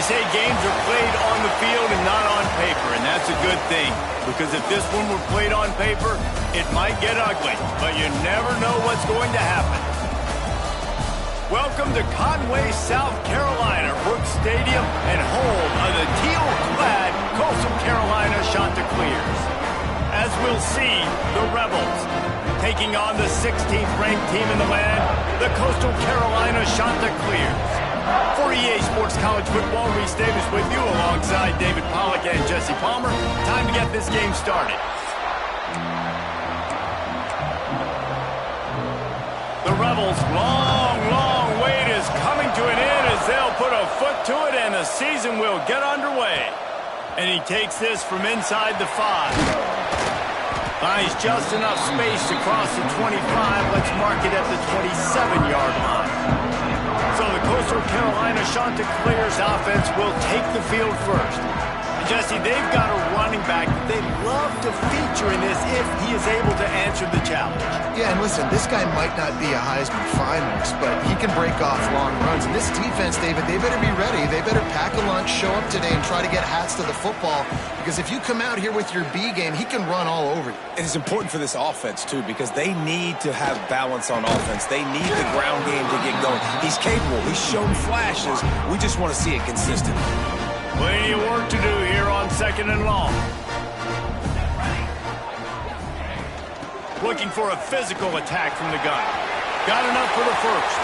They say games are played on the field and not on paper, and that's a good thing. Because if this one were played on paper, it might get ugly, but you never know what's going to happen. Welcome to Conway, South Carolina, Brooks Stadium, and home of the teal-clad Coastal Carolina Chanticleers. As we'll see, the Rebels taking on the 16th-ranked team in the land, the Coastal Carolina Chanticleers. For EA Sports College Football, Reese Davis with you alongside David Pollack and Jesse Palmer. Time to get this game started. The Rebels' long wait is coming to an end as they'll put a foot to it and the season will get underway. And he takes this from inside the 5. Finds just enough space to cross the 25. Let's mark it at the 27-yard line. So the Coastal Carolina Chanticleers offense will take the field first. And Jesse, they've got a running back that they'd love to feature in this if he is able to answer the challenge. Yeah, and listen, this guy might not be a Heisman finalist, but he can break off long runs. And this defense, David, they better be ready. They better pack a lunch, show up today, and try to get hats to the football. Because if you come out here with your B game, he can run all over you. And it's important for this offense, too, because they need to have balance on offense. They need the ground game to get going. He's capable. He's shown flashes. We just want to see it consistently. Plenty of work to do here on 2nd and long. Looking for a physical attack from the gun. Got enough for the first.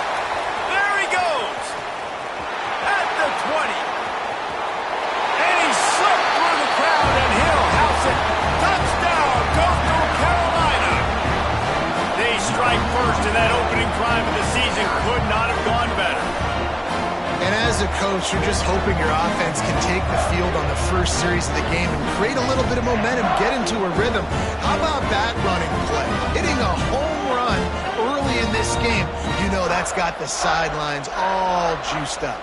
There he goes! At the 20. And he slipped through the crowd and he'll house it. Touchdown, Coastal Carolina! They strike first and that opening drive of the season could not have gone better. And as a coach, you're just hoping your offense can take the field on the first series of the game and create a little bit of momentum, get into a rhythm. How about that running play? Hitting a home run early in this game. You know that's got the sidelines all juiced up.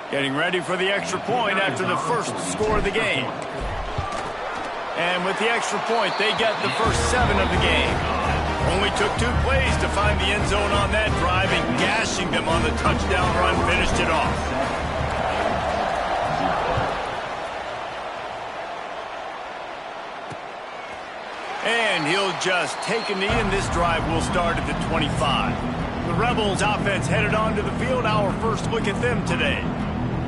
Getting ready for the extra point after the first score of the game. And with the extra point, they get the first 7 of the game. Only took 2 plays to find the end zone on that drive, and gashing them on the touchdown run finished it off. And he'll just take a knee, and this drive will start at the 25. The Rebels offense headed onto the field. Our first look at them today.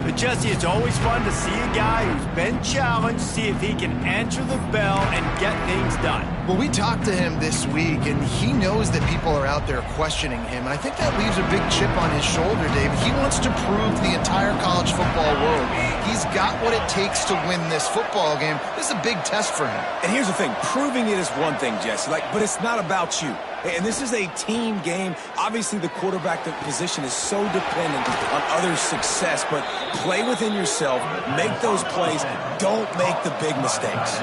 But Jesse, it's always fun to see a guy who's been challenged, see if he can answer the bell and get things done. Well, we talked to him this week, and he knows that people are out there questioning him. And I think that leaves a big chip on his shoulder, David. He wants to prove to the entire college football world he's got what it takes to win this football game. This is a big test for him. And here's the thing. Proving it is one thing, Jesse, but it's not about you. And this is a team game. Obviously, the quarterback position is so dependent on others' success, but play within yourself, make those plays, don't make the big mistakes.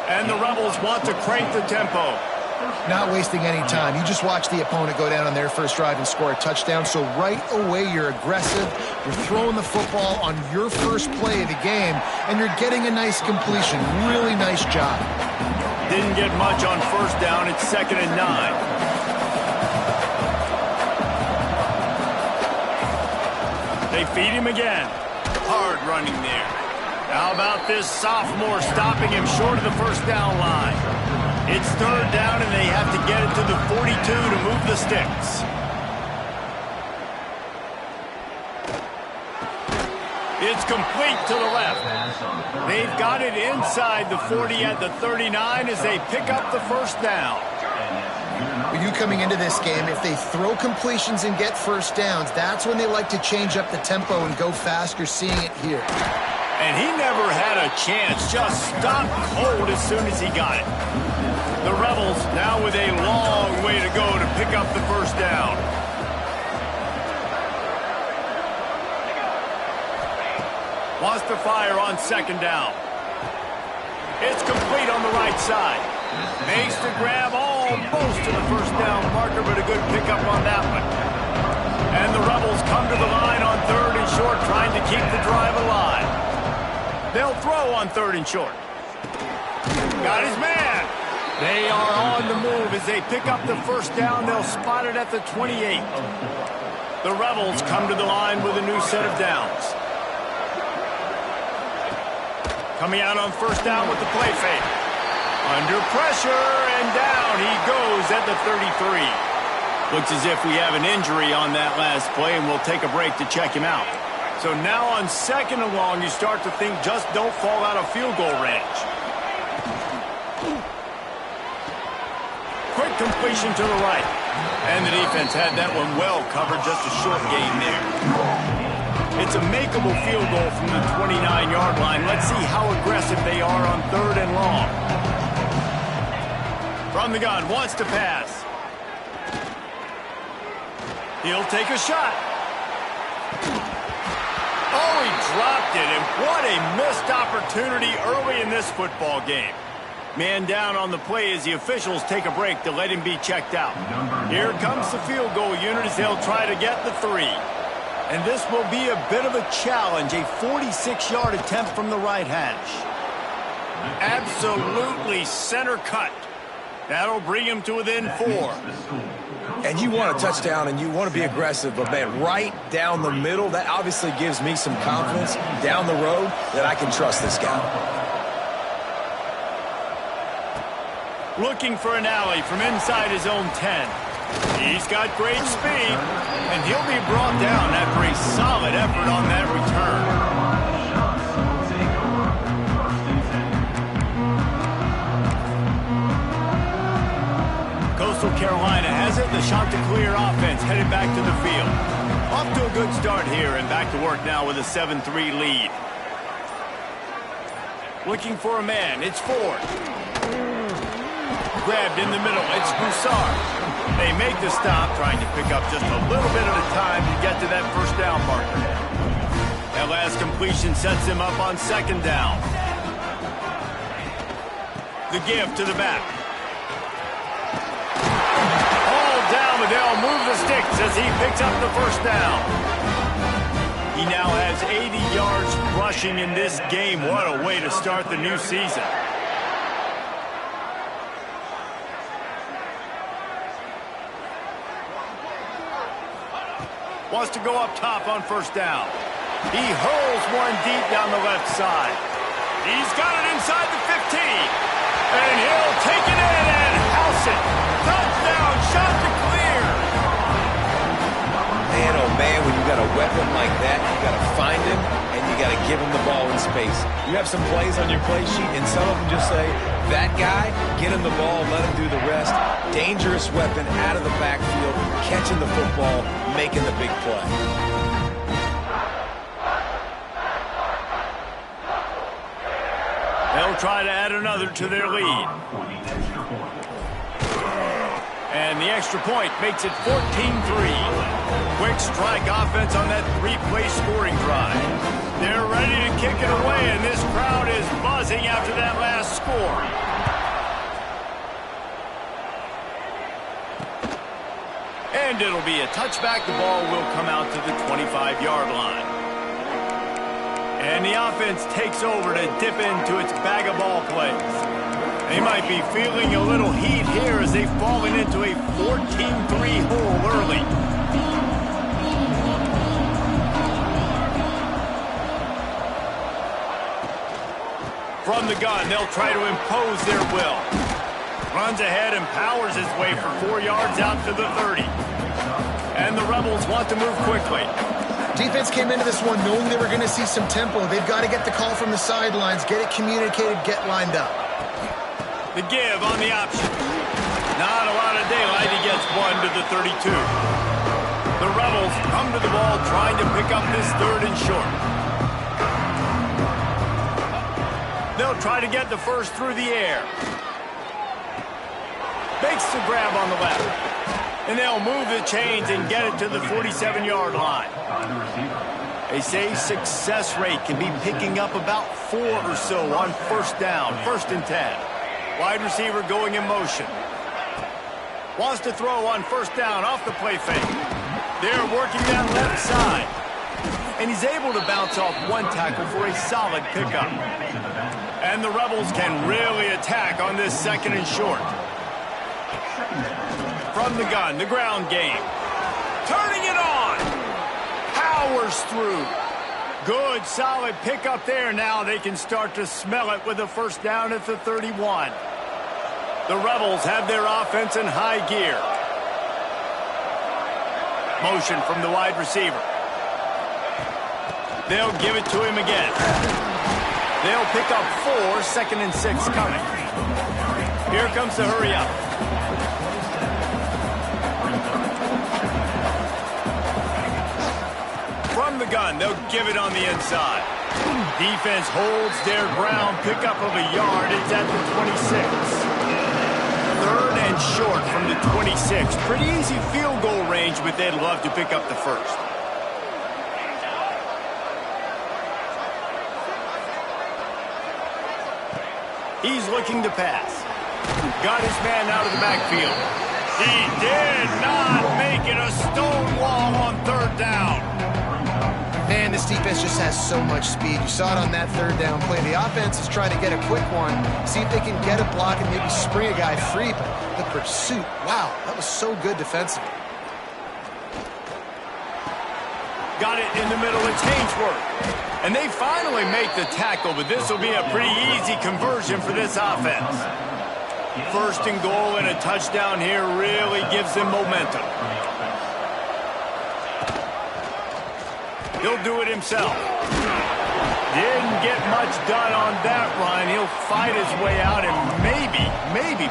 And the Rebels want to crank the tempo. Not wasting any time. You just watch the opponent go down on their first drive and score a touchdown, so right away you're aggressive, you're throwing the football on your first play of the game, and you're getting a nice completion. Really nice job. Didn't get much on first down. It's 2nd and 9. They feed him again. Hard running there. How about this sophomore stopping him short of the first down line? It's 3rd down, and they have to get it to the 42 to move the sticks. It's complete to the left. They've got it inside the 40 at the 39 as they pick up the first down. Well, you coming into this game, if they throw completions and get first downs, that's when they like to change up the tempo and go fast. You're seeing it here. And he never had a chance, just stopped cold as soon as he got it. The Rebels now with a long way to go to pick up the first down. Wants to fire on 2nd down. It's complete on the right side. Makes the grab almost to the first down marker, but a good pickup on that one. And the Rebels come to the line on 3rd and short, trying to keep the drive alive. They'll throw on 3rd and short. Got his man. They are on the move as they pick up the first down. They'll spot it at the 28. The Rebels come to the line with a new set of downs. Coming out on first down with the play fake. Under pressure, and down he goes at the 33. Looks as if we have an injury on that last play, and we'll take a break to check him out. So now on second and long, you start to think just don't fall out of field goal range. Quick completion to the right. And the defense had that one well covered, just a short gain there. It's a makeable field goal from the 29-yard line. Let's see how aggressive they are on third and long. From the gun, wants to pass. He'll take a shot. Oh, he dropped it, and what a missed opportunity early in this football game. Man down on the play as the officials take a break to let him be checked out. Here comes the field goal unit as they'll try to get the 3. And this will be a bit of a challenge, a 46-yard attempt from the right hash. Absolutely center cut. That'll bring him to within 4. And you want a touchdown and you want to be aggressive, but man, right down the middle, that obviously gives me some confidence down the road that I can trust this guy. Looking for an alley from inside his own 10. He's got great speed, and he'll be brought down after a solid effort on that return. Coastal Carolina has it. The Chanticleer offense headed back to the field. Off to a good start here, and back to work now with a 7-3 lead. Looking for a man. It's Ford. Grabbed in the middle. It's Broussard. They make the stop, trying to pick up just a little bit at a time to get to that first down marker. That last completion sets him up on second down. The give to the back. All down, but they'll move the sticks as he picks up the first down. He now has 80 yards rushing in this game. What a way to start the new season. Wants to go up top on first down. He hurls one deep down the left side. He's got it inside the 15. And he'll take it in and house it. Touchdown, shot to clear. Man, oh man, when you got a weapon like that, you got to find him and you got to give him the ball in space. You have some plays on your play sheet, and some of them just say, that guy, get him the ball, let him do the rest. Dangerous weapon out of the backfield, catching the football, making the big play. They'll try to add another to their lead. And the extra point makes it 14-3. Quick strike offense on that 3-play scoring drive. They're ready to kick it away, and this crowd is buzzing after that last score. And it'll be a touchback. The ball will come out to the 25-yard line. And the offense takes over to dip into its bag of ball plays. They might be feeling a little heat here as they've fallen into a 14-3 hole early. From the gun, they'll try to impose their will. Runs ahead and powers his way for 4 yards out to the 30. And the Rebels want to move quickly. Defense came into this one knowing they were going to see some tempo. They've got to get the call from the sidelines, get it communicated, get lined up. The give on the option. Not a lot of daylight. He gets one to the 32. The Rebels come to the ball trying to pick up this third and short. They'll try to get the first through the air. Makes the grab on the left. And they'll move the chains and get it to the 47-yard line. They say success rate can be picking up about 4 or so on first down, 1st and 10. Wide receiver going in motion. Wants to throw on first down off the play fake. They're working that left side. And he's able to bounce off one tackle for a solid pickup. And the Rebels can really attack on this second and short. From the gun, the ground game. Turning it on. Powers through. Good, solid pickup there. Now they can start to smell it with a first down at the 31. The Rebels have their offense in high gear. Motion from the wide receiver. They'll give it to him again. They'll pick up 4, 2nd and 6 coming. Here comes the hurry up. From the gun, they'll give it on the inside. Defense holds their ground, pickup of a yard. It's at the 26. 3rd and short from the 26. Pretty easy field goal range, but they'd love to pick up the first. He's looking to pass. Got his man out of the backfield. He did not make it a stone wall on 3rd down. Man, this defense just has so much speed. You saw it on that 3rd down play. The offense is trying to get a quick one, see if they can get a block and maybe spring a guy free, but the pursuit, wow, that was so good defensively. Got it in the middle, it's Hainsworth. And they finally make the tackle, but this will be a pretty easy conversion for this offense. 1st and goal and a touchdown here really gives them momentum. He'll do it himself. Didn't get much done on that run. He'll fight his way out and maybe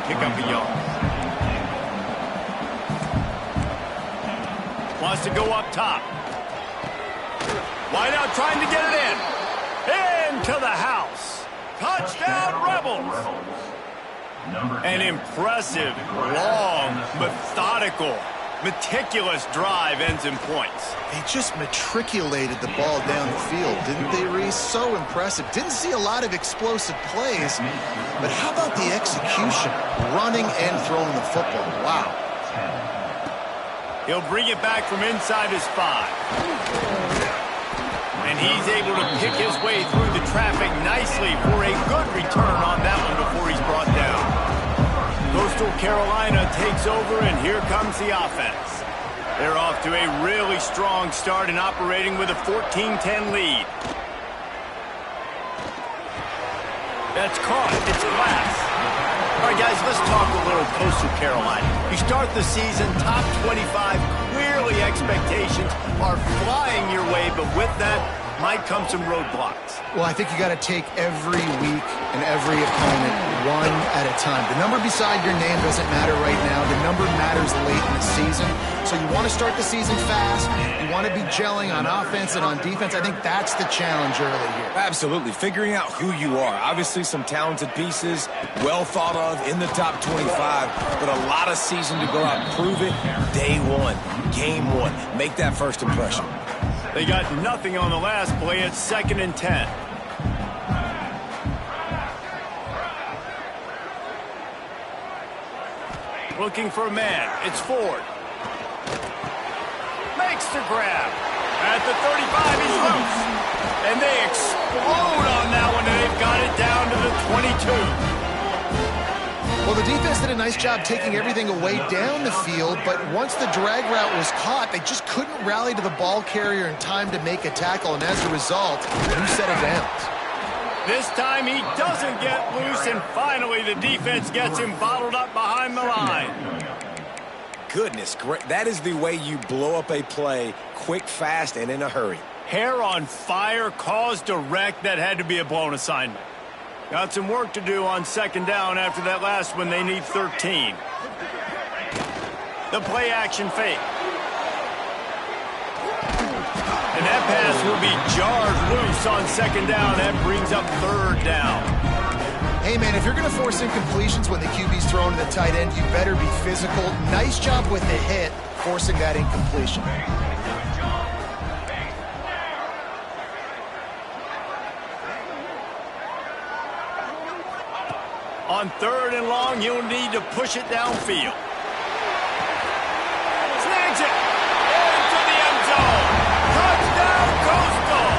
pick up a yard. Wants to go up top. Wide out trying to get it in. Into the house. Touchdown, Rebels. An impressive, long, methodical, meticulous drive ends in points. They just matriculated the ball down the field, didn't they, Reese? So impressive. Didn't see a lot of explosive plays, but how about the execution? Running and throwing the football. Wow. He'll bring it back from inside his 5. And he's able to pick his way through the traffic nicely for a good return on that one before he's brought down. Coastal Carolina takes over, and here comes the offense. They're off to a really strong start and operating with a 14-10 lead. That's caught. It's glass. All right, guys, let's talk a little Coastal Carolina. You start the season, top 25, clearly expectations are flying your way, but with that might come some roadblocks. Well, I think you got to take every week and every opponent one at a time. The number beside your name doesn't matter right now. The number matters late in the season. So you want to start the season fast. You want to be gelling on offense and on defense. I think that's the challenge early here. Absolutely. Figuring out who you are. Obviously some talented pieces, well thought of in the top 25, but a lot of season to go out and prove it. Day 1, game 1. Make that first impression. They got nothing on the last play. It's 2nd and 10. Looking for a man. It's Ford. Makes the grab. At the 35, he's loose. And they explode on that one, and they've got it down to the 22. Well, the defense did a nice job taking everything away down the field, but once the drag route was caught, they just couldn't rally to the ball carrier in time to make a tackle, and as a result, new set of downs. This time he doesn't get loose, and finally the defense gets him bottled up behind the line. Goodness, great. That is the way you blow up a play, quick, fast, and in a hurry. Hair on fire, caused a wreck. That had to be a blown assignment. Got some work to do on 2nd down after that last one. They need 13. The play action fake. And that pass will be jarred loose on 2nd down. That brings up 3rd down. Hey, man, if you're going to force incompletions when the QB's thrown to the tight end, you better be physical. Nice job with the hit, forcing that incompletion. On 3rd and long, you'll need to push it downfield. Snags it. Into the end zone. Touchdown, Coastal.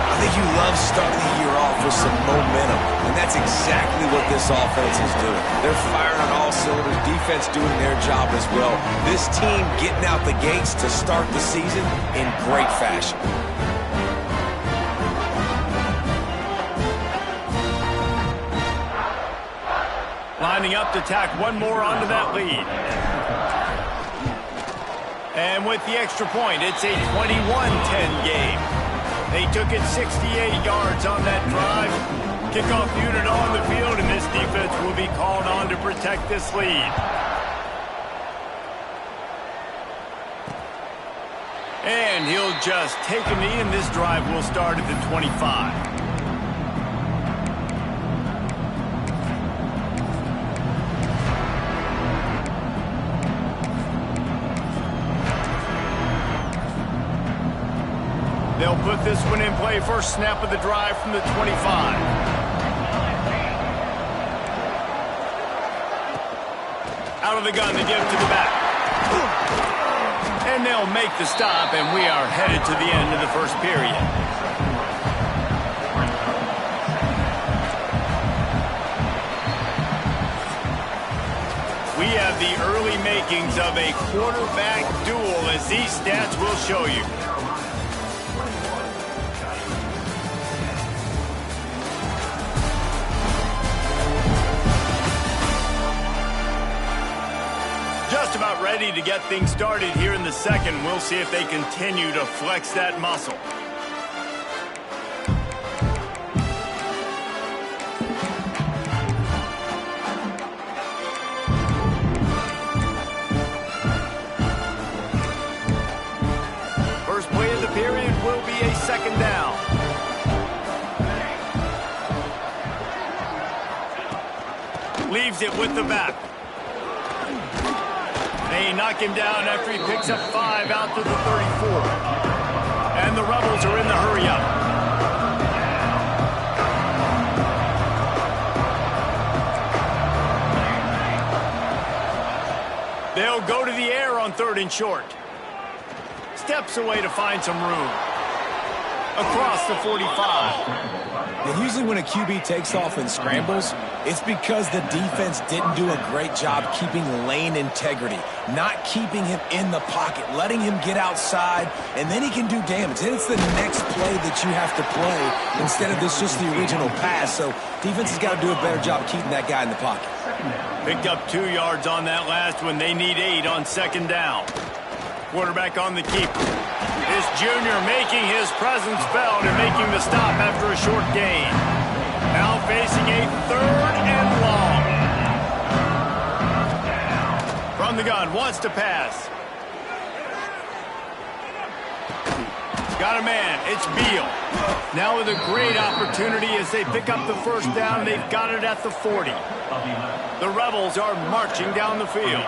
I think you love starting the year off for some momentum, and that's exactly what this offense is doing. They're firing on all cylinders, defense doing their job as well. This team getting out the gates to start the season in great fashion. Lining up to tack one more onto that lead. And with the extra point, it's a 21-10 game. They took it 68 yards on that drive. Kickoff unit on the field, and this defense will be called on to protect this lead. And he'll just take a knee, and this drive will start at the 25. They'll put this one in play. First snap of the drive from the 25. Out of the gun to give to the back. And they'll make the stop, and we are headed to the end of the first period. We have the early makings of a quarterback duel, as these stats will show you. Just about ready to get things started here in the second. We'll see if they continue to flex that muscle. First play of the period will be a second down. Leaves it with the back. They knock him down after he picks up 5 out to the 34. And the Rebels are in the hurry-up. They'll go to the air on 3rd and short. Steps away to find some room. Across the 45. And usually when a QB takes off and scrambles, it's because the defense didn't do a great job keeping lane integrity, not keeping him in the pocket, letting him get outside, and then he can do damage. Then it's the next play that you have to play instead of this just the original pass. So defense has got to do a better job keeping that guy in the pocket. Picked up 2 yards on that last one. They need 8 on second down. Quarterback on the keeper. This junior making his presence felt and making the stop after a short gain. Now facing a 3rd and long. From the gun, wants to pass. Got a man, it's Beal. Now with a great opportunity as they pick up the first down. They've got it at the 40. The Rebels are marching down the field.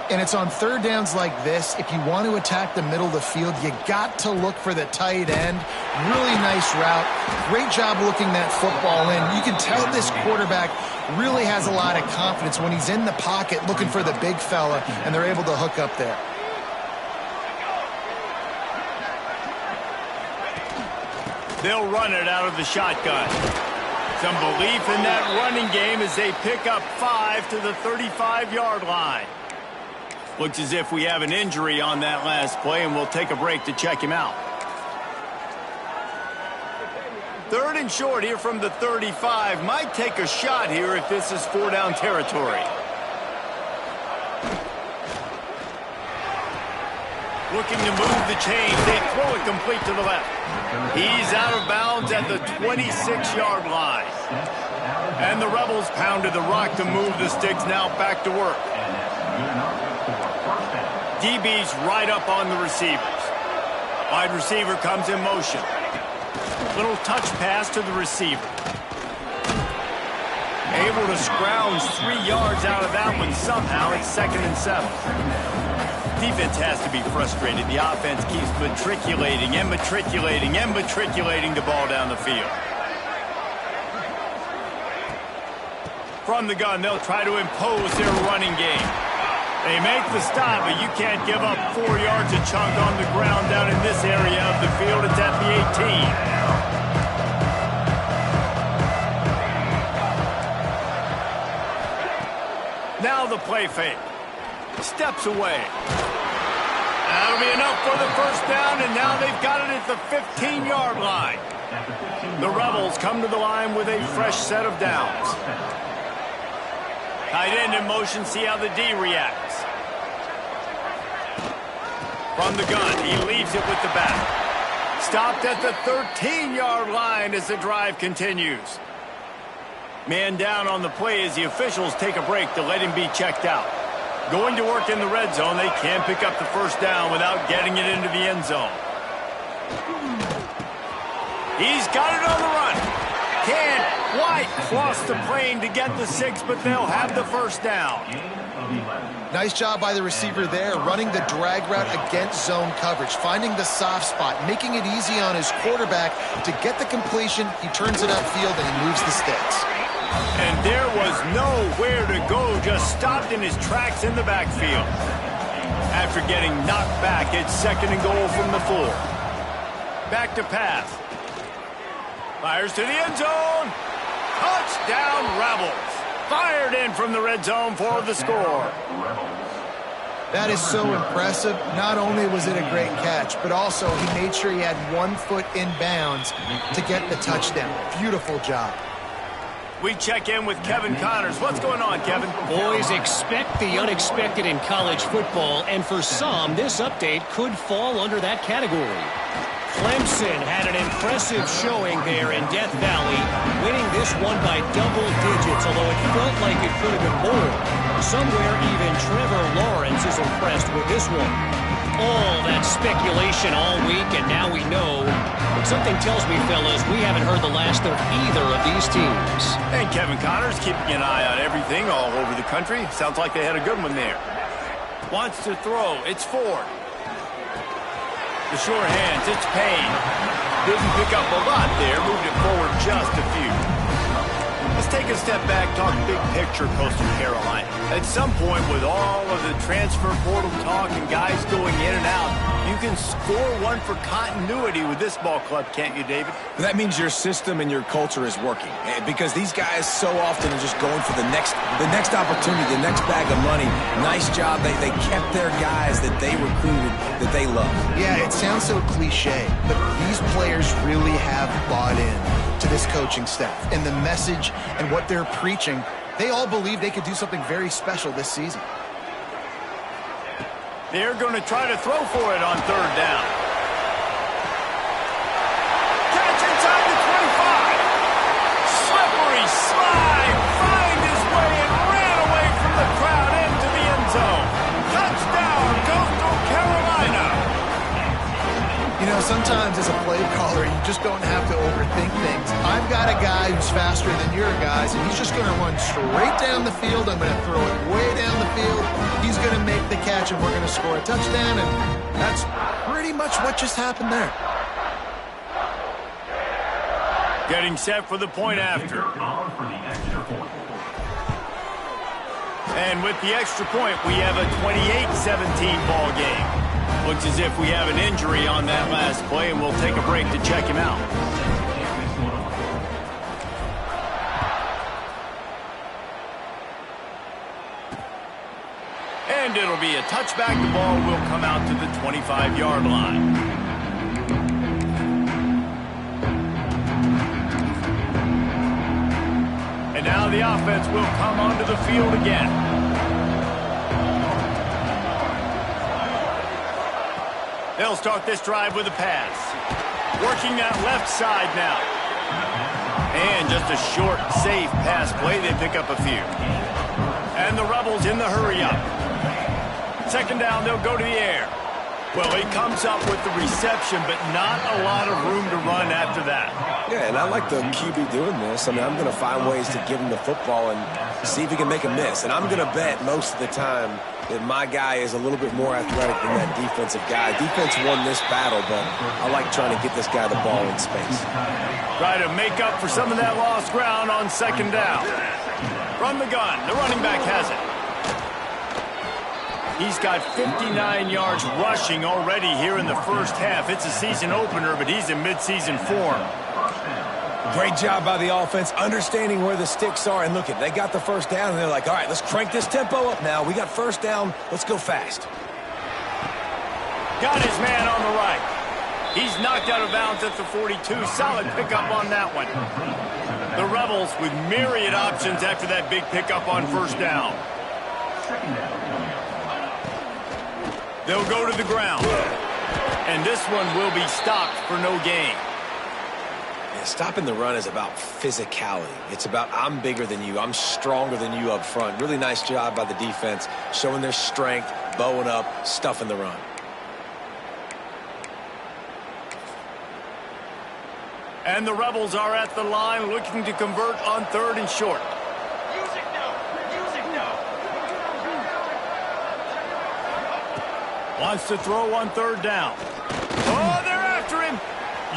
And it's on 3rd downs like this. If you want to attack the middle of the field, you got to look for the tight end. Really nice route. Great job looking that football in. You can tell this quarterback really has a lot of confidence when he's in the pocket looking for the big fella, and they're able to hook up there. They'll run it out of the shotgun. Some belief in that running game as they pick up 5 to the 35-yard line. Looks as if we have an injury on that last play, and we'll take a break to check him out. 3rd and short here from the 35. Might take a shot here if this is 4-down territory. Looking to move the chains. They throw it complete to the left. He's out of bounds at the 26-yard line. And the Rebels pounded the rock to move the sticks. Now back to work. DB's right up on the receivers. Wide receiver comes in motion. Little touch pass to the receiver. Able to scrounge 3 yards out of that one somehow. It's 2nd and 7. Defense has to be frustrated. The offense keeps matriculating and matriculating and matriculating the ball down the field. From the gun, they'll try to impose their running game. They make the stop, but you can't give up 4 yards a chunk on the ground down in this area of the field. It's at the 18. Now the play fake. Steps away. That'll be enough for the first down, and now they've got it at the 15-yard line. The Rebels come to the line with a fresh set of downs. Tight end in motion, see how the D reacts. From the gun, he leaves it with the back. Stopped at the 13-yard line as the drive continues. Man down on the play as the officials take a break to let him be checked out. Going to work in the red zone, they can pick up the first down without getting it into the end zone. He's got it on the run. Can't quite cross the plane to get the 6, but they'll have the first down. Nice job by the receiver there, running the drag route against zone coverage, finding the soft spot, making it easy on his quarterback to get the completion. He turns it upfield and he moves the sticks. And there was nowhere to go, just stopped in his tracks in the backfield. After getting knocked back, it's 2nd and goal from the 4. Back to pass. Fires to the end zone. Touchdown, Rebels. Fired in from the red zone for the score. That is so impressive. Not only was it a great catch, but also he made sure he had 1 foot in bounds to get the touchdown. Beautiful job. We check in with Kevin Connors. What's going on, Kevin? Boys, expect the unexpected in college football, and for some, this update could fall under that category. Clemson had an impressive showing there in Death Valley, winning this one by double digits, although it felt like it could have been more. Somewhere even Trevor Lawrence is impressed with this one. All that speculation all week, and now we know. But something tells me, fellas, we haven't heard the last of either of these teams. And Kevin Connors keeping an eye on everything all over the country. Sounds like they had a good one there. Wants to throw. It's Ford. The short hands, it's Payne. Didn't pick up a lot there, moved it forward just a few. Let's take a step back, talk big picture Coastal Carolina. At some point, with all of the transfer portal talk and guys going in and out, you can score one for continuity with this ball club, can't you, David? That means your system and your culture is working, because these guys so often are just going for the next opportunity, the next bag of money. Nice job. They kept their guys that they recruited, that they love. Yeah, it sounds so cliche, but these players really have bought in to this coaching staff and the message and what they're preaching. They all believe they could do something very special this season. They're going to try to throw for it on 3rd down. Catch inside the 25. Slippery slide. Find his way and ran away from the crowd into the end zone. Touchdown, Coastal Carolina. You know, sometimes as a play caller, you just don't have to overthink things. I've got a guy who's faster than your guys, and he's just going to run straight down the field. I'm going to throw it way down the field. He's going to make the catch, and we're going to score a touchdown, and that's pretty much what just happened there. Getting set for the point after. And with the extra point, we have a 28-17 ball game. Looks as if we have an injury on that last play, and we'll take a break to check him out. And it'll be a touchback. The ball will come out to the 25-yard line. And now the offense will come onto the field again. They'll start this drive with a pass. Working that left side now. And just a short, safe pass play. They pick up a few. And the Rebels in the hurry-up. 2nd down, they'll go to the air. Well, he comes up with the reception, but not a lot of room to run after that. Yeah, and I like the QB doing this. I mean, I'm going to find ways to give him the football and see if he can make a miss. And I'm going to bet most of the time that my guy is a little bit more athletic than that defensive guy. Defense won this battle, but I like trying to get this guy the ball in space. Try to make up for some of that lost ground on 2nd down. From the gun, the running back has it. He's got 59 yards rushing already here in the first half. It's a season opener, but he's in midseason form. Great job by the offense, understanding where the sticks are. And look, they got the first down, and they're like, all right, let's crank this tempo up now. We got first down. Let's go fast. Got his man on the right. He's knocked out of bounds at the 42. Solid pickup on that one. The Rebels with myriad options after that big pickup on first down. They'll go to the ground. And this one will be stopped for no gain. Yeah, stopping the run is about physicality. It's about I'm bigger than you. I'm stronger than you up front. Really nice job by the defense, showing their strength, bowing up, stuffing the run. And the Rebels are at the line looking to convert on 3rd and short. Wants to throw on 3rd down. Oh, they're after him.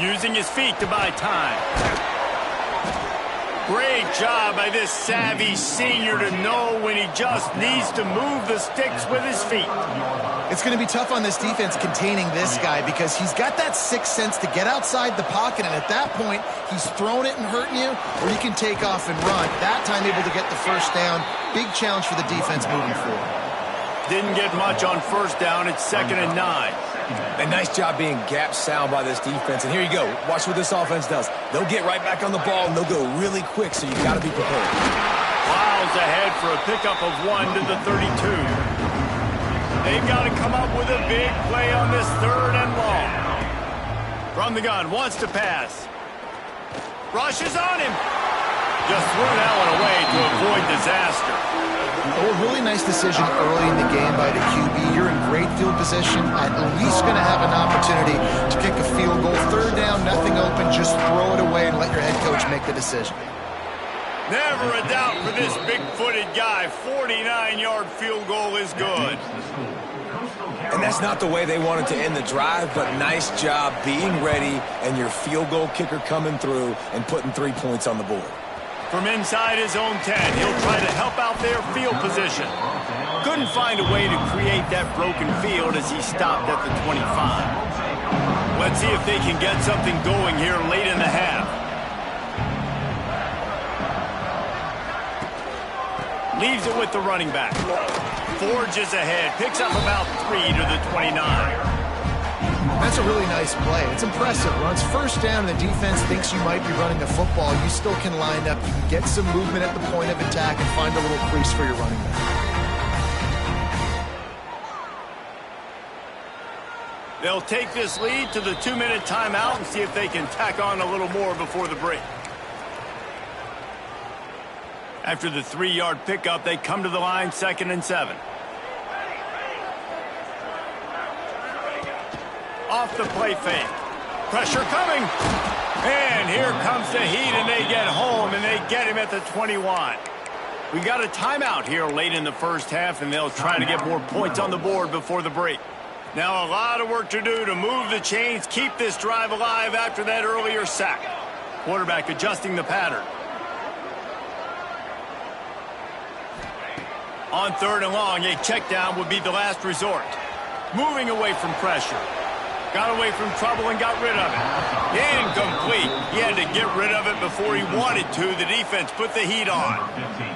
Using his feet to buy time. Great job by this savvy senior to know when he just needs to move the sticks with his feet. It's going to be tough on this defense containing this guy because he's got that sixth sense to get outside the pocket, and at that point, he's throwing it and hurting you, or you can take off and run. That time able to get the first down. Big challenge for the defense moving forward. Didn't get much on first down. It's 2nd and 9. A nice job being gap sound by this defense. And here you go. Watch what this offense does. They'll get right back on the ball, and they'll go really quick, so you've got to be prepared. Miles ahead for a pickup of 1 to the 32. They've got to come up with a big play on this 3rd and long. From the gun, wants to pass. Rushes on him. Just threw that one away to avoid disaster. Oh, a really nice decision early in the game by the QB. You're in great field position. At least going to have an opportunity to kick a field goal. 3rd down, nothing open. Just throw it away and let your head coach make the decision. Never a doubt for this big-footed guy. 49-yard field goal is good. And that's not the way they wanted to end the drive, but nice job being ready and your field goal kicker coming through and putting 3 points on the board. From inside his own 10, he'll try to help out their field position. Couldn't find a way to create that broken field as he stopped at the 25. Let's see if they can get something going here late in the half. Leaves it with the running back. Forges ahead, picks up about 3 to the 29. That's a really nice play. It's impressive. Runs first down, and the defense thinks you might be running the football. You still can line up. You can get some movement at the point of attack and find a little crease for your running back. They'll take this lead to the 2-minute timeout and see if they can tack on a little more before the break. After the 3-yard pickup, they come to the line 2nd and 7. Off the play fake. Pressure coming. And here comes the heat, and they get home, and they get him at the 21. We got a timeout here late in the first half, and they'll try to get more points on the board before the break. Now a lot of work to do to move the chains, keep this drive alive after that earlier sack. Quarterback adjusting the pattern. On 3rd and long, a check down would be the last resort. Moving away from pressure. Got away from trouble and got rid of it. Incomplete. He had to get rid of it before he wanted to. The defense put the heat on.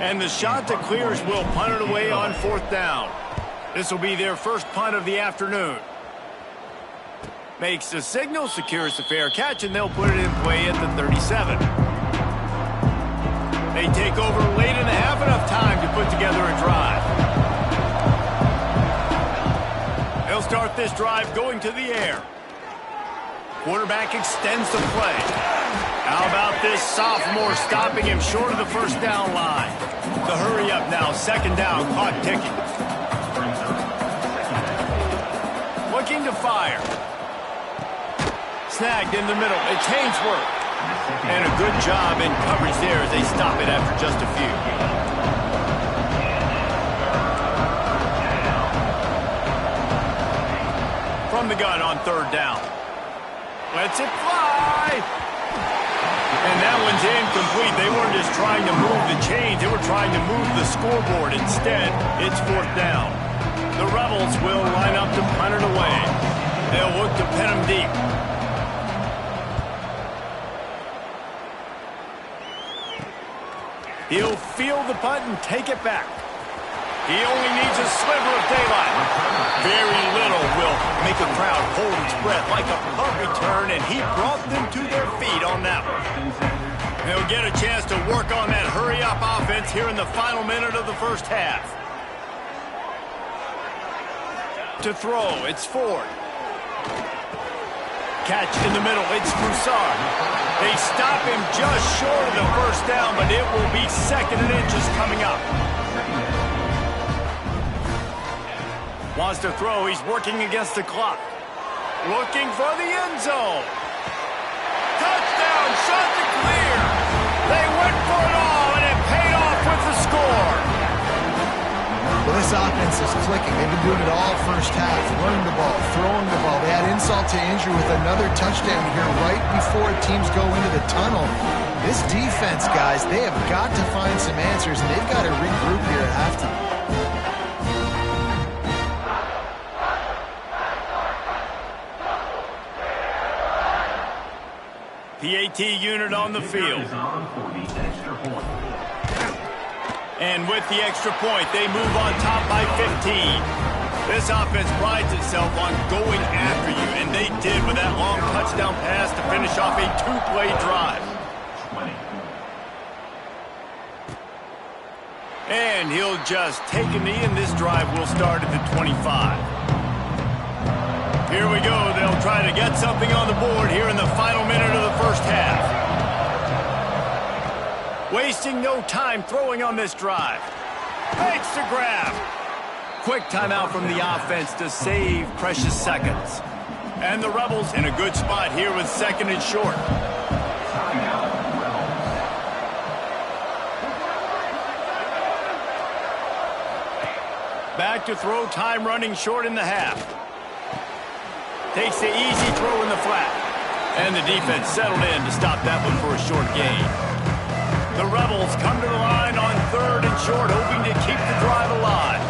And the shot that clears will punt it away on 4th down. This will be their first punt of the afternoon. Makes the signal, secures the fair catch, and they'll put it in play at the 37. They take over late in the half, enough time to put together a drive. They'll start this drive going to the air. Quarterback extends the play. How about this sophomore stopping him short of the first down line? The hurry up now, 2nd down, clock ticking. Looking to fire. Snagged in the middle. It's Hainsworth. And a good job in coverage there as they stop it after just a few. From the gun on 3rd down. Lets it fly. And that one's incomplete. They weren't just trying to move the chains. They were trying to move the scoreboard. Instead, it's 4th down. The Rebels will line up to punt it away. They'll look to pin them deep. He'll field the punt and take it back. He only needs a sliver of daylight. Very little will make a crowd hold its breath like a punt return, and he brought them to their feet on that one. They'll get a chance to work on that hurry-up offense here in the final minute of the first half. To throw, it's Ford. Catch in the middle, it's Broussard. They stop him just short of the first down, but it will be 2nd and inches coming up. Wants to throw, he's working against the clock. Looking for the end zone. Touchdown, shot to clear. They went for it all, and it paid off with the score. Well, this offense is clicking. They've been doing it all first half, running the ball, throwing the ball. They had insult to injury with another touchdown here right before teams go into the tunnel. This defense, guys, they have got to find some answers, and they've got to regroup here at halftime. PAT unit on the field. And with the extra point, they move on top by 15. This offense prides itself on going after you, and they did with that long touchdown pass to finish off a 2-play drive. And he'll just take a knee, and this drive will start at the 25. Here we go. They'll try to get something on the board here in the final minute of the first half. Wasting no time throwing on this drive. Makes the grab. Quick timeout from the offense to save precious seconds. And the Rebels in a good spot here with 2nd and short. Back to throw, time running short in the half. Takes the easy throw in the flat. And the defense settled in to stop that one for a short gain. The Rebels come to the line on 3rd and short, hoping to keep the drive alive.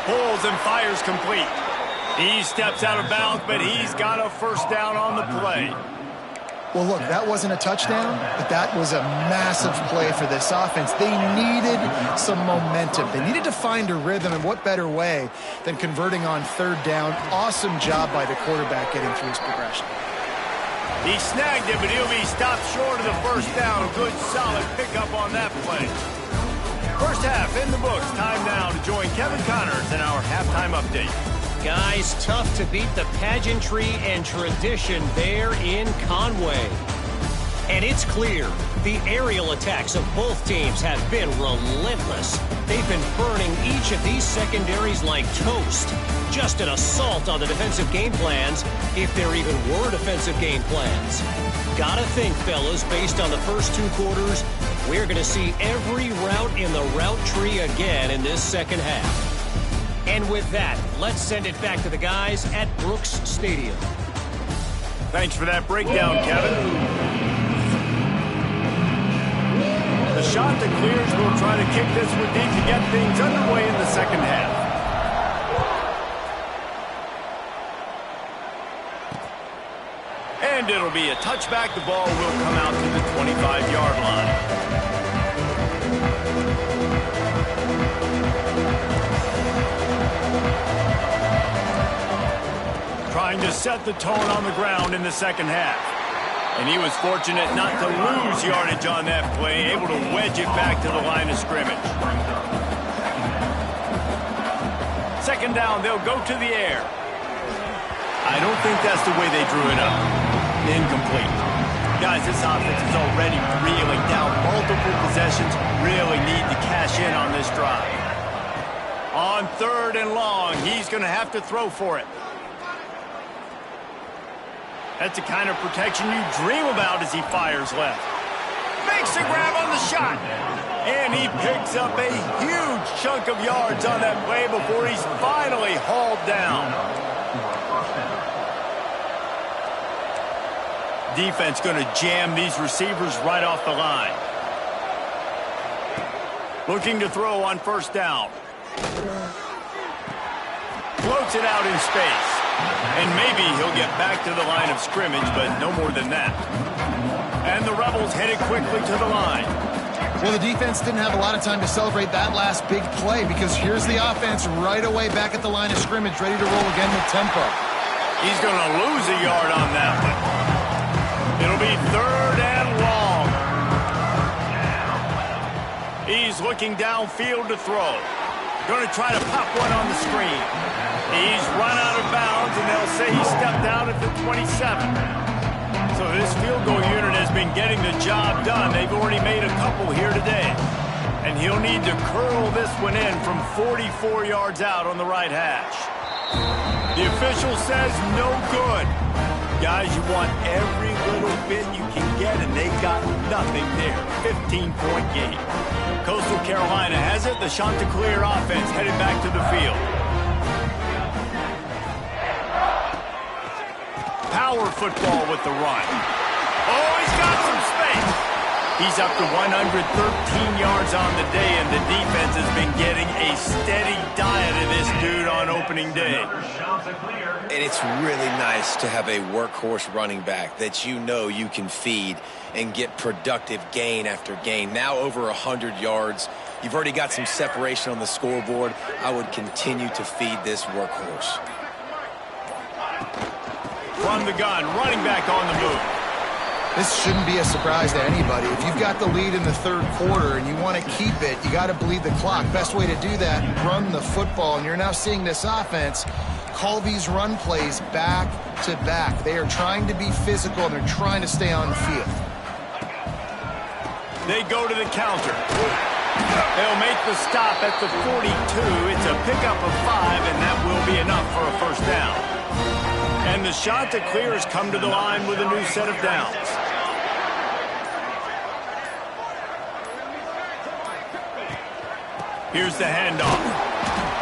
Pulls and fires complete. He steps out of bounds, but he's got a first down on the play. Well, look, that wasn't a touchdown, but that was a massive play for this offense. They needed some momentum. They needed to find a rhythm, and what better way than converting on 3rd down. Awesome job by the quarterback getting through his progression. He snagged it, but he'll be stopped short of the first down. Good, solid pickup on that play. First half in the books. Time now to join Kevin Connors in our halftime update. Guys, tough to beat the pageantry and tradition there in Conway. And it's clear, the aerial attacks of both teams have been relentless. They've been burning each of these secondaries like toast. Just an assault on the defensive game plans, if there even were defensive game plans. Gotta think, fellas, based on the first 2 quarters, we're going to see every route in the route tree again in this second half. And with that, let's send it back to the guys at Brooks Stadium. Thanks for that breakdown, Kevin. The shot that clears will try to kick this one deep to get things underway in the second half. And it'll be a touchback. The ball will come out to the 25-yard line. Trying to set the tone on the ground in the second half. And he was fortunate not to lose yardage on that play, able to wedge it back to the line of scrimmage. Second down, they'll go to the air. I don't think that's the way they drew it up. Incomplete. Guys, this offense is already reeling down multiple possessions. Really need to cash in on this drive. On 3rd and long, he's going to have to throw for it. That's the kind of protection you dream about as he fires left. Makes a grab on the shot. And he picks up a huge chunk of yards on that play before he's finally hauled down. Defense going to jam these receivers right off the line. Looking to throw on 1st down. Floats it out in space. And maybe he'll get back to the line of scrimmage, but no more than that. And the Rebels headed quickly to the line. Well, the defense didn't have a lot of time to celebrate that last big play because here's the offense right away back at the line of scrimmage, ready to roll again with tempo. He's going to lose a yard on that one. It'll be 3rd and long. He's looking downfield to throw. Going to try to pop one on the screen. He's run out of bounds, and they'll say he stepped out at the 27. So this field goal unit has been getting the job done. They've already made a couple here today. And he'll need to curl this one in from 44 yards out on the right hash. The official says no good. Guys, you want every little bit you can get, and they got nothing there. 15-point game. Coastal Carolina has it. The Chanticleer offense headed back to the field. Power football with the run. Oh, he's got some space. He's up to 113 yards on the day, and the defense has been getting a steady diet of this dude on opening day. And it's really nice to have a workhorse running back that you know you can feed and get productive gain after gain. Now over 100 yards. You've already got some separation on the scoreboard. I would continue to feed this workhorse. From the gun, running back on the move. This shouldn't be a surprise to anybody. If you've got the lead in the 3rd quarter and you want to keep it, you got to bleed the clock. Best way to do that, run the football. And you're now seeing this offense call these run plays back to back. They are trying to be physical, and they're trying to stay on the field. They go to the counter. They'll make the stop at the 42. It's a pickup of 5, and that will be enough for a first down. And the Chanticleers come to the line with a new set of downs. Here's the handoff.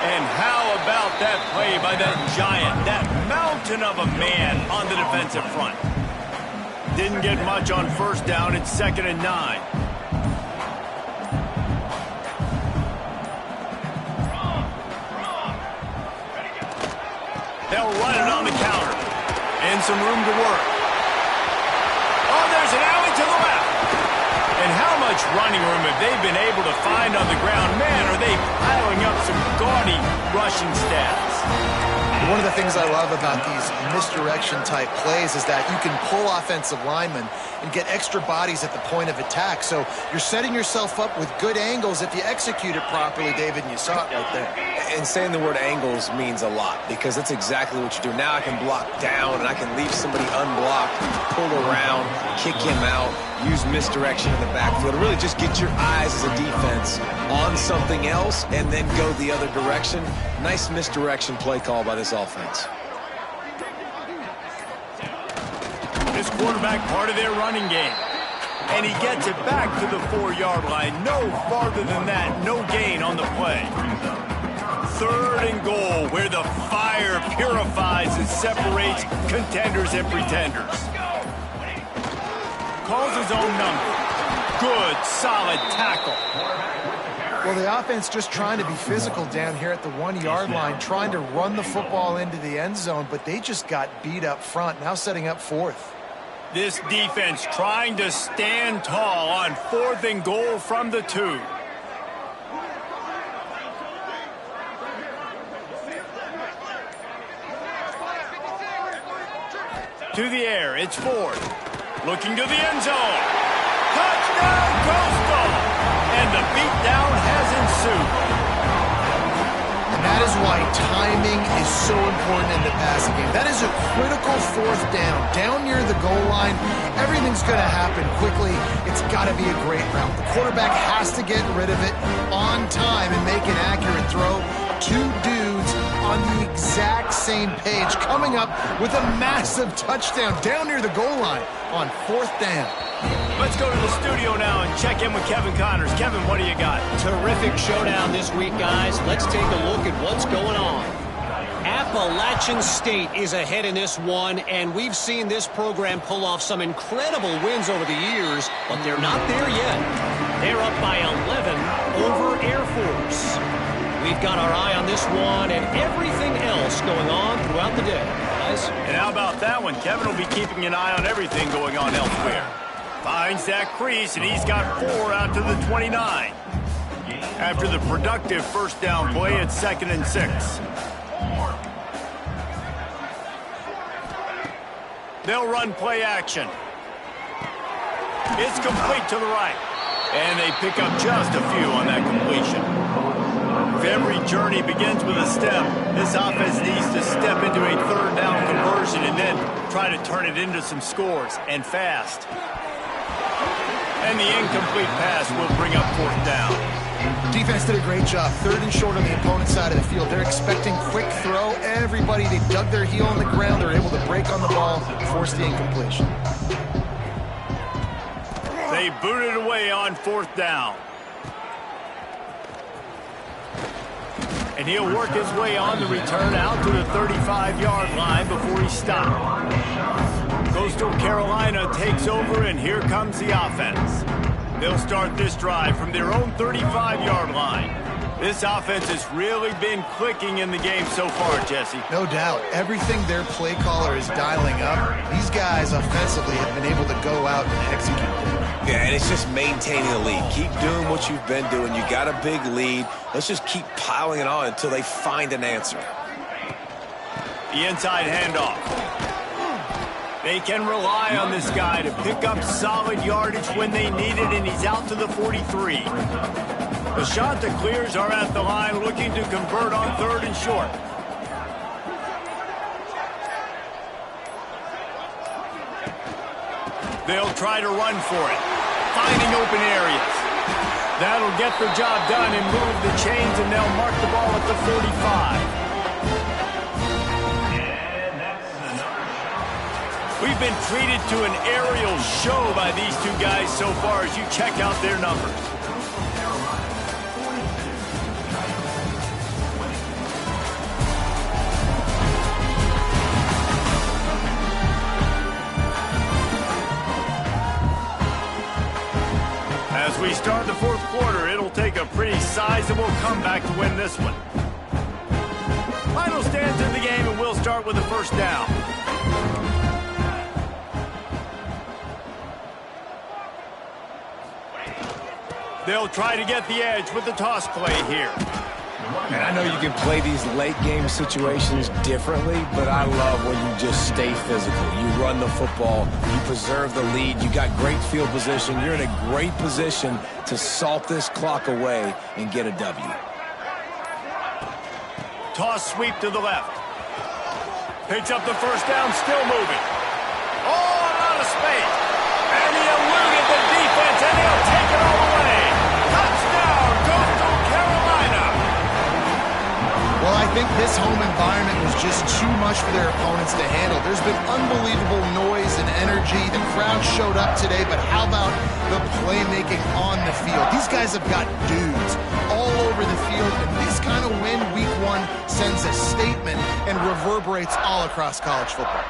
And how about that play by that giant, that mountain of a man on the defensive front? Didn't get much on first down. It's 2nd and 9. They'll run it on the counter. And some room to work. Oh, there's an alley to the left. And how much running room have they been able to find on the ground? Man, are they piling up some gaudy rushing stats. One of the things I love about these misdirection-type plays is that you can pull offensive linemen and get extra bodies at the point of attack. So you're setting yourself up with good angles if you execute it properly, David, and you saw it right there. And saying the word angles means a lot because that's exactly what you do. Now I can block down, and I can leave somebody unblocked, pull around, kick him out, use misdirection in the backfield. Really just get your eyes as a defense on something else and then go the other direction. Nice misdirection play call by this offense. This quarterback part of their running game. And he gets it back to the 4-yard line. No farther than that. No gain on the play. 3rd and goal, where the fire purifies and separates contenders and pretenders. Calls his own number. Good, solid tackle. Well, the offense just trying to be physical down here at the 1-yard line, trying to run the football into the end zone, but they just got beat up front, now setting up 4th. This defense trying to stand tall on 4th and goal from the 2. To the air, it's Ford. Looking to the end zone. Touchdown, Coastal! And the beatdown has ensued. And that is why timing is so important in the passing game. That is a critical 4th down. Down near the goal line, everything's going to happen quickly. It's got to be a great route. The quarterback has to get rid of it on time and make an accurate throw. 2 dudes on the exact same page, coming up with a massive touchdown down near the goal line on 4th down. Let's go to the studio now and check in with Kevin Connors. Kevin, what do you got? Terrific showdown this week, guys. Let's take a look at what's going on. Appalachian State is ahead in this one, and we've seen this program pull off some incredible wins over the years, but they're not there yet. They're up by 11 over Air Force. We've got our eye on this one and everything else going on throughout the day, guys. And how about that one? Kevin will be keeping an eye on everything going on elsewhere. Finds that crease, and he's got 4 out to the 29. After the productive first down play, it's 2nd and 6. They'll run play action. It's complete to the right. And they pick up just a few on that completion. If every journey begins with a step, this offense needs to step into a 3rd down conversion and then try to turn it into some scores, and fast. And the incomplete pass will bring up 4th down. Defense did a great job. 3rd and short on the opponent's side of the field. They're expecting quick throw. Everybody, they dug their heel on the ground. They're able to break on the ball, force the incompletion. They boot it away on 4th down. And he'll work his way on the return out to the 35-yard line before he's stopped. Coastal Carolina takes over, and here comes the offense. They'll start this drive from their own 35-yard line. This offense has really been clicking in the game so far, Jesse. No doubt. Everything their play caller is dialing up, these guys offensively have been able to go out and execute it. Yeah, and it's just maintaining the lead. Keep doing what you've been doing. You got a big lead. Let's just keep piling it on until they find an answer. The inside handoff. They can rely on this guy to pick up solid yardage when they need it, and he's out to the 43. The Chanticleers are at the line looking to convert on 3rd and short. They'll try to run for it, finding open areas. That'll get the job done and move the chains, and they'll mark the ball at the 45. We've been treated to an aerial show by these two guys so far as you check out their numbers. As we start the 4th quarter, it'll take a pretty sizable comeback to win this one. Final stands in the game, and we'll start with the 1st down. They'll try to get the edge with the toss play here. And I know you can play these late-game situations differently, but I love when you just stay physical. You run the football, you preserve the lead, you got great field position, you're in a great position to salt this clock away and get a W. Toss sweep to the left. Picks up the 1st down, still moving. Oh, out of space. And he eluded the defense, and he'll take it all the way. Touchdown, Coastal Carolina. Well, I think this home environment was just too much for their opponents to handle. There's been unbelievable noise and energy. The crowd showed up today, but how about the playmaking on the field? These guys have got dudes all over the field, and this kind of win week 1 sends a statement and reverberates all across college football.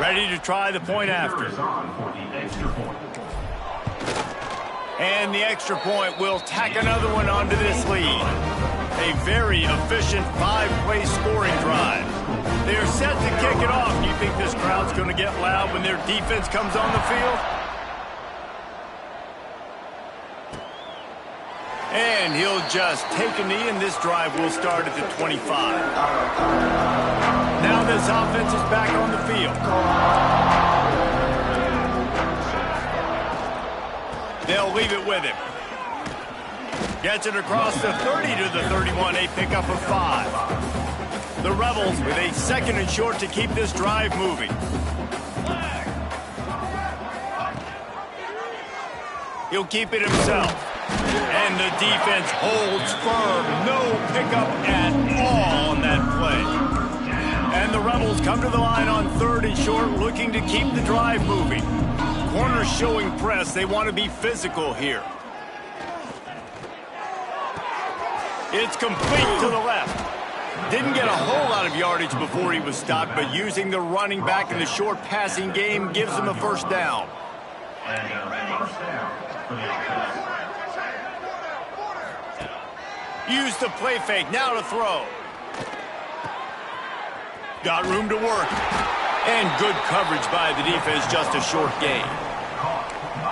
Ready to try the point after. And the extra point will tack another one onto this lead. A very efficient 5-play scoring drive. They're set to kick it off. Do you think this crowd's going to get loud when their defense comes on the field? And he'll just take a knee, and this drive will start at the 25. Now this offense is back on the field. They'll leave it with him. Gets it across the 30 to the 31, a pickup of 5. The Rebels with a 2nd and short to keep this drive moving. He'll keep it himself. And the defense holds firm. No pickup at all on that play. And the Rebels come to the line on 3rd and short, looking to keep the drive moving. Corners showing press. They want to be physical here. It's complete to the left. Didn't get a whole lot of yardage before he was stopped, but using the running back in the short passing game gives him a 1st down. Use the play fake, now to throw. Got room to work. And good coverage by the defense, just a short gain.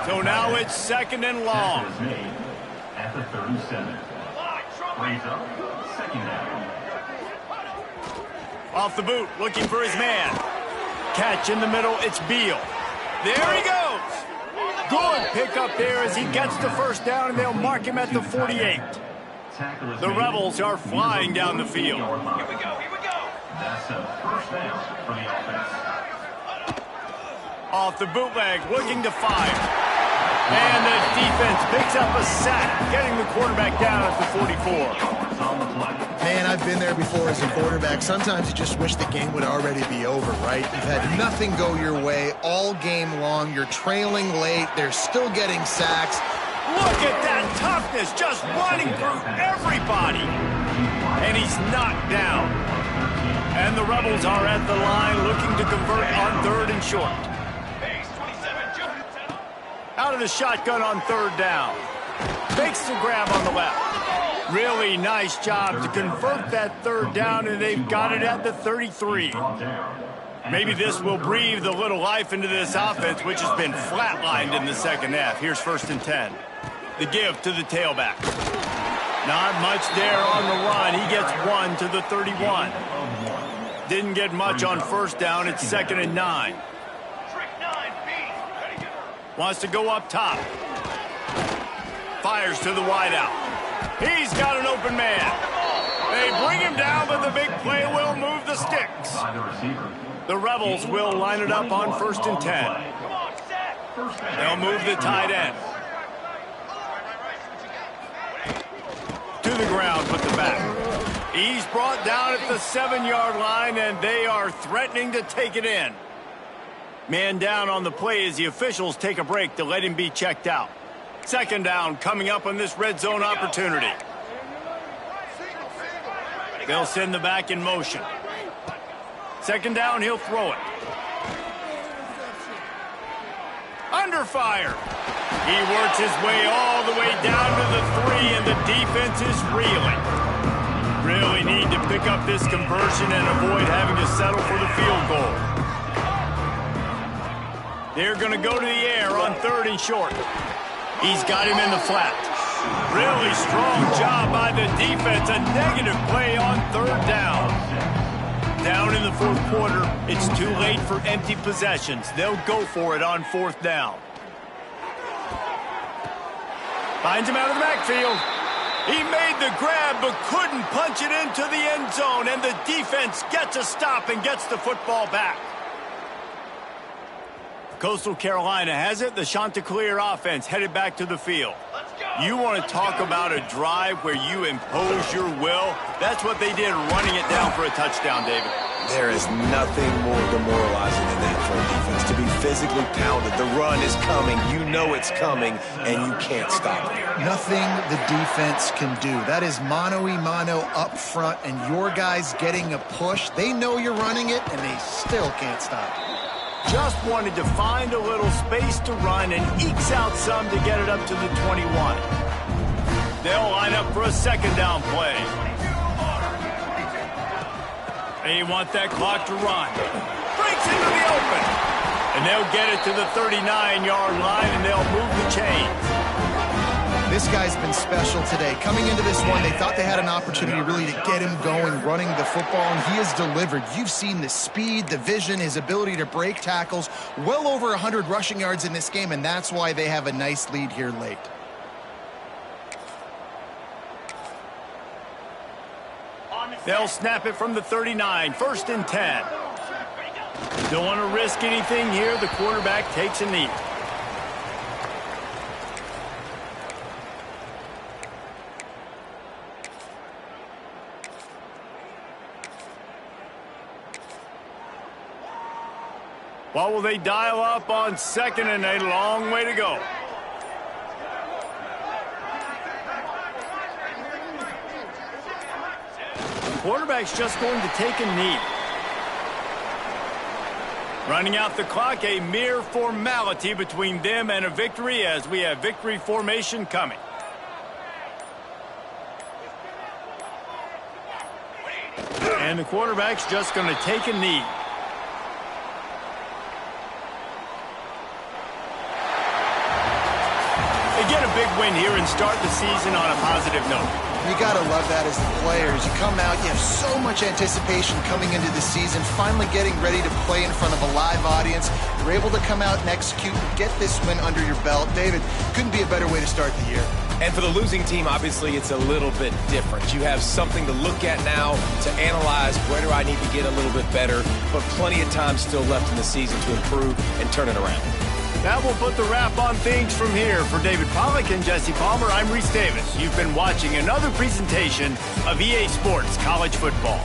So now it's second and long. At the 37. Raise up, second down. Off the boot, looking for his man. Catch in the middle, it's Beal. There he goes. Good pickup there as he gets the first down, and they'll mark him at the 48. The Rebels are flying down the field. Here we go. That's a first down for the offense. Off the bootleg, looking to fire. And the defense picks up a sack, getting the quarterback down at the 44. Man, I've been there before as a quarterback. Sometimes you just wish the game would already be over, right? You've had nothing go your way all game long. You're trailing late. They're still getting sacks. Look at that toughness, just running through everybody. And he's knocked down. And the Rebels are at the line looking to convert on third and short. Out of the shotgun on third down. Makes the grab on the left. Really nice job to convert that third down, and they've got it at the 33. Maybe this will breathe a little life into this offense, which has been flatlined in the second half. Here's first and 10. The give to the tailback. Not much there on the run. He gets one to the 31. Didn't get much on first down. It's second and 9. Wants to go up top. Fires to the wideout. He's got an open man. They bring him down, but the big play will move the sticks. The Rebels will line it up on first and 10. They'll move the tight end. To the ground with the back. He's brought down at the 7-yard line, and they are threatening to take it in. Man down on the play as the officials take a break to let him be checked out. Second down coming up on this red zone opportunity. They'll send the back in motion. Second down, he'll throw it. Under fire. He works his way all the way down to the 3, and the defense is reeling. Really need to pick up this conversion and avoid having to settle for the field goal. They're going to go to the air on third and short. He's got him in the flat. Really strong job by the defense. A negative play on third down. Down in the fourth quarter, it's too late for empty possessions. They'll go for it on fourth down. Finds him out of the backfield. He made the grab but couldn't punch it into the end zone, and the defense gets a stop and gets the football back. Coastal Carolina has it. The Chanticleer offense headed back to the field. You want to talk about a drive where you impose your will? That's what they did, running it down for a touchdown, David. There is nothing more demoralizing than that for a defense. To be physically pounded. The run is coming. You know it's coming, and you can't stop it. Nothing the defense can do. That is mano-a-mano up front, and your guys getting a push. They know you're running it, and they still can't stop it. Just wanted to find a little space to run and ekes out some to get it up to the 21. They'll line up for a second down play. They want that clock to run. Breaks into the open. And they'll get it to the 39-yard line, and they'll move the chains. This guy's been special today. Coming into this one, they thought they had an opportunity really to get him going, running the football, and he has delivered. You've seen the speed, the vision, his ability to break tackles. Well over 100 rushing yards in this game, and that's why they have a nice lead here late. They'll snap it from the 39, first and 10. Don't want to risk anything here. The quarterback takes a knee. What will they dial up on second, and a long way to go? The quarterback's just going to take a knee. Running out the clock, a mere formality between them and a victory as we have victory formation coming. And the quarterback's just going to take a knee. They get a big win here and start the season on a positive note. You got to love that as the players. You come out, you have so much anticipation coming into the season, finally getting ready to play in front of a live audience. You're able to come out and execute and get this win under your belt. David, couldn't be a better way to start the year. And for the losing team, obviously, it's a little bit different. You have something to look at now to analyze where do I need to get a little bit better, but plenty of time still left in the season to improve and turn it around. That will put the wrap on things from here. For David Pollack and Jesse Palmer, I'm Reese Davis. You've been watching another presentation of EA Sports College Football.